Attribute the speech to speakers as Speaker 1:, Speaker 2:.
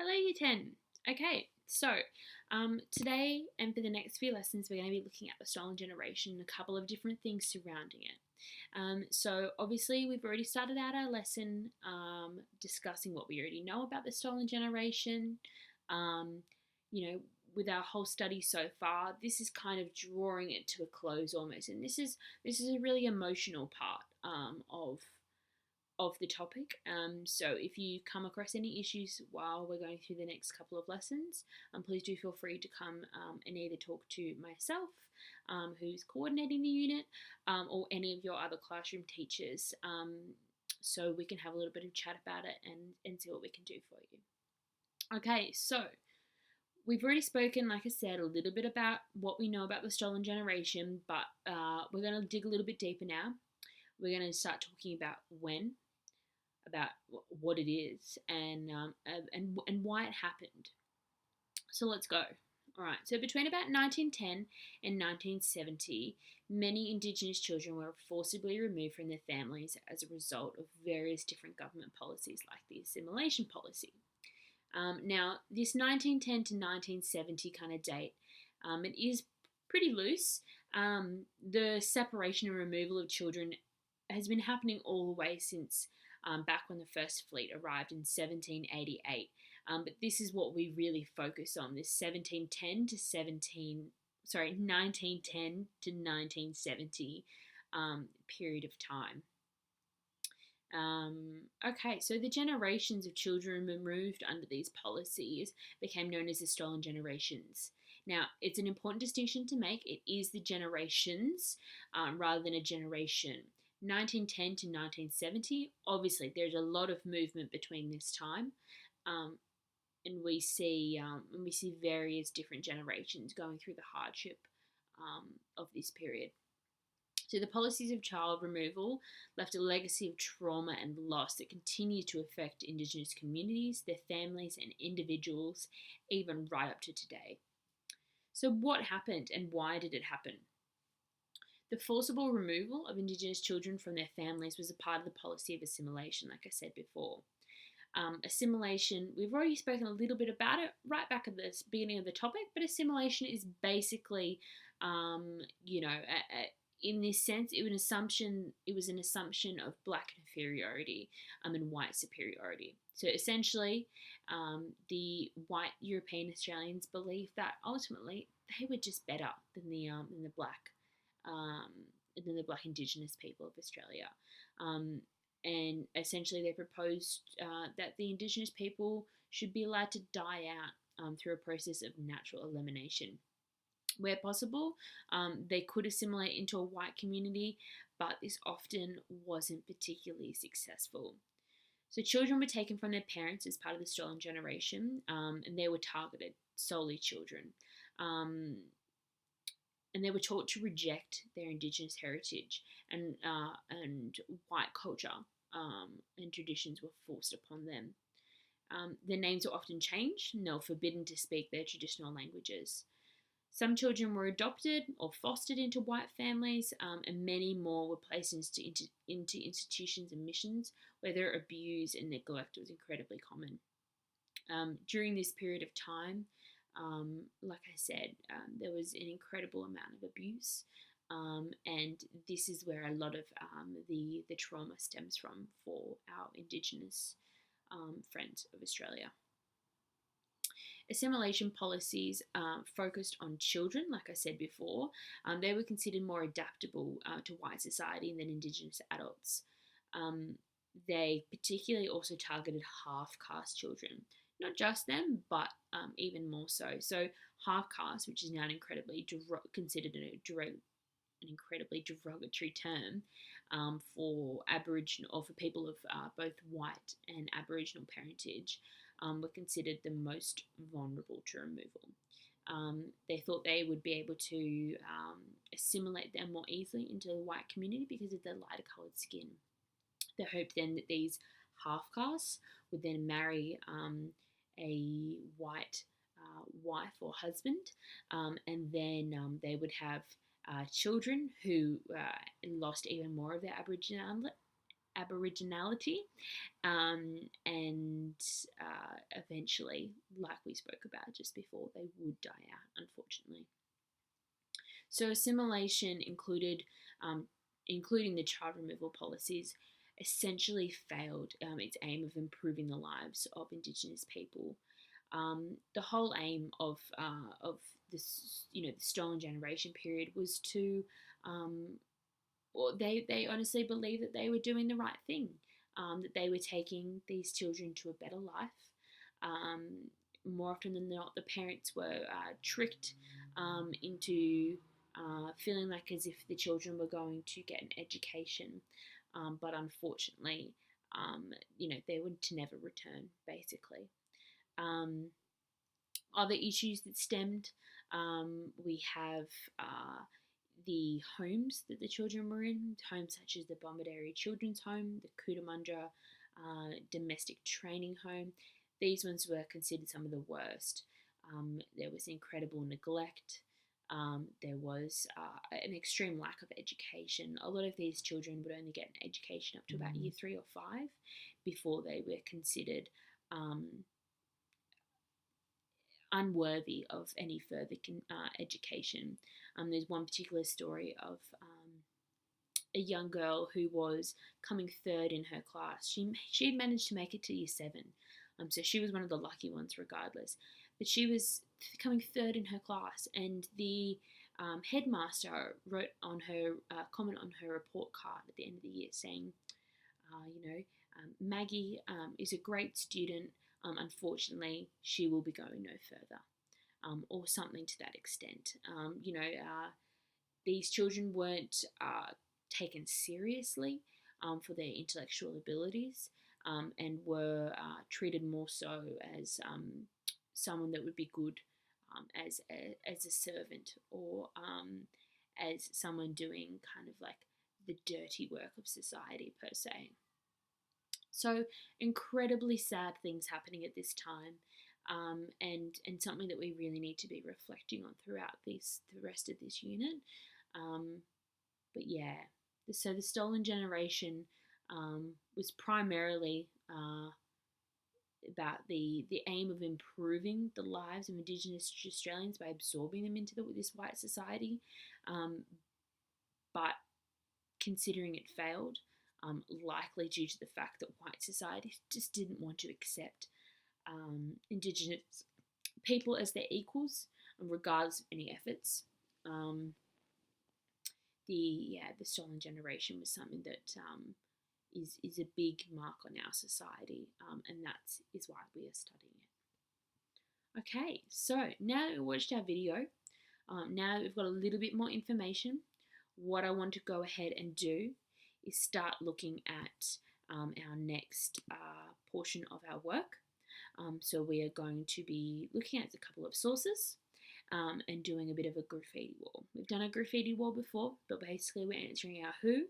Speaker 1: Hello, Year 10. Okay, so today and for the next few lessons, we're going to be looking at the stolen generation and a couple of different things surrounding it. So, obviously, we've already started out our lesson discussing what we already know about the stolen generation. Um, you know, with our whole study so far, this is kind of drawing it to a close almost, and this is a really emotional part of the topic. So if you come across any issues while we're going through the next couple of lessons, please do feel free to come and either talk to myself, who's coordinating the unit, or any of your other classroom teachers, so we can have a little bit of chat about it and see what we can do for you. Okay, so we've already spoken, like I said, a little bit about what we know about the stolen generation, but we're going to dig a little bit deeper now. We're going to start talking about about what it is and why it happened. So let's go. All right. So between about 1910 and 1970, many Indigenous children were forcibly removed from their families as a result of various different government policies, like the assimilation policy. Now, this 1910 to 1970 kind of date, it is pretty loose. The separation and removal of children has been happening all the way since back when the first fleet arrived in 1788. But this is what we really focus on, this 1910 to 1970 period of time. Okay, so the generations of children removed under these policies became known as the stolen generations. Now, it's an important distinction to make. It is the generations rather than a generation. 1910 to 1970, obviously, there's a lot of movement between this time, and we see various different generations going through the hardship of this period. So the policies of child removal left a legacy of trauma and loss that continues to affect Indigenous communities, their families, and individuals, even right up to today. So what happened and why did it happen? The forcible removal of Indigenous children from their families was a part of the policy of assimilation, like I said before. Assimilation, we've already spoken a little bit about it right back at the beginning of the topic, but assimilation is basically, in this sense, it was an assumption of black inferiority and white superiority. So essentially, the white European Australians believed that ultimately they were just better than the black Indigenous people of Australia. And essentially, they proposed that the Indigenous people should be allowed to die out through a process of natural elimination. Where possible, they could assimilate into a white community, but this often wasn't particularly successful. So children were taken from their parents as part of the stolen generation, and they were targeted, solely children. And they were taught to reject their Indigenous heritage, and white culture and traditions were forced upon them. Their names were often changed, and they were forbidden to speak their traditional languages. Some children were adopted or fostered into white families, and many more were placed into institutions and missions where their abuse and neglect was incredibly common. During this period of time, like I said, there was an incredible amount of abuse, and this is where a lot of the trauma stems from for our Indigenous friends of Australia. Assimilation policies focused on children, like I said before. They were considered more adaptable to white society than Indigenous adults. They particularly also targeted half-caste children. Not just them, but even more so. So half-caste, which is now considered an incredibly derogatory term for Aboriginal or for people of both white and Aboriginal parentage, were considered the most vulnerable to removal. They thought they would be able to assimilate them more easily into the white community because of their lighter coloured skin. They hoped then that these half-castes would then marry a white wife or husband, and then they would have children who lost even more of their aboriginality, and eventually, like we spoke about just before, they would die out, unfortunately. So assimilation including the child removal policies, essentially failed its aim of improving the lives of Indigenous people. The whole aim of this, the stolen generation period was to, or they honestly believed that they were doing the right thing, that they were taking these children to a better life. Um, More often than not, the parents were tricked into feeling like as if the children were going to get an education, but unfortunately, they would to never return, basically. Um, Other issues that stemmed, we have the homes that the children were in, homes such as the Bombardary Children's Home, the Cootamundra Domestic Training Home. These ones were considered some of the worst. There was incredible neglect. There was an extreme lack of education. A lot of these children would only get an education up to about year 3 or 5 before they were considered unworthy of any further education. There's one particular story of a young girl who was coming third in her class. She had managed to make it to year 7, so she was one of the lucky ones, regardless. But she was coming third in her class, and the headmaster wrote on her comment on her report card at the end of the year saying, Maggie is a great student. Unfortunately, she will be going no further, or something to that extent. These children weren't taken seriously for their intellectual abilities, and were treated more so as someone that would be good as a servant, or as someone doing kind of like the dirty work of society per se. So incredibly sad things happening at this time, and something that we really need to be reflecting on throughout the rest of this unit. But yeah, so the stolen generation was primarily about the aim of improving the lives of Indigenous Australians by absorbing them into this white society, but considering it failed, likely due to the fact that white society just didn't want to accept Indigenous people as their equals, regardless of any efforts. The stolen generation was something that is a big mark on our society, and that is why we are studying it. Okay, so now that we've watched our video, now that we've got a little bit more information, what I want to go ahead and do is start looking at our next portion of our work. So we are going to be looking at a couple of sources and doing a bit of a graffiti wall. We've done a graffiti wall before, but basically we're answering our who